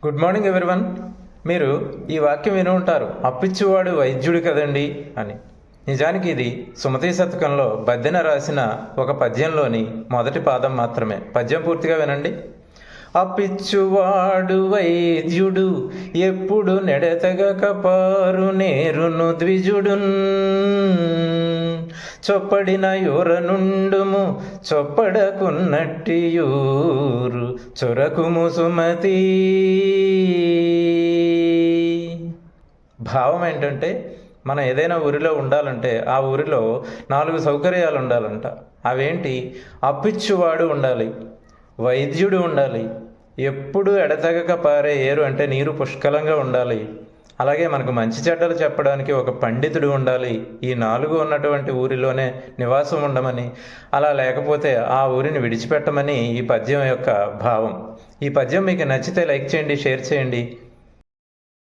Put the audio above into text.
Good morning everyone. మీరు ఈ వాక్యం విని ఉంటారు, అప్పిచ్చువాడు వైద్యుడు కదండి అని. నిజానికి ఇది సుమతి శతకంలో బద్దెన రాసిన ఒక పద్యంలోని మొదటి పాదం మాత్రమే. పద్యం పూర్తిగా వినండి. అప్పిచ్చువాడు వైద్యుడు ఎప్పుడు నెడతగక పారు నేరును ద్విజుడున్ చొప్పడిన యూరనుండుము చొప్పడకున్నట్టియూరు చొరకుము సుమతి. భావం ఏంటంటే, మనం ఏదైనా ఊరిలో ఉండాలంటే ఆ ఊరిలో 4 సౌకర్యాలు ఉండాలంట. అవేంటి? అప్పిచ్చువాడు ఉండాలి, వైద్యుడు ఉండాలి, ఎప్పుడు ఎడతెగక పారే ఏరు అంటే నీరు పుష్కలంగా ఉండాలి, అలాగే మనకు మంచి చెడ్డలు చెప్పడానికి ఒక పండితుడు ఉండాలి. ఈ 4 ఉన్నటువంటి ఊరిలోనే నివాసం ఉండమని, అలా లేకపోతే ఆ ఊరిని విడిచిపెట్టమని ఈ పద్యం యొక్క భావం. ఈ పద్యం మీకు నచ్చితే లైక్ చేయండి, షేర్ చేయండి.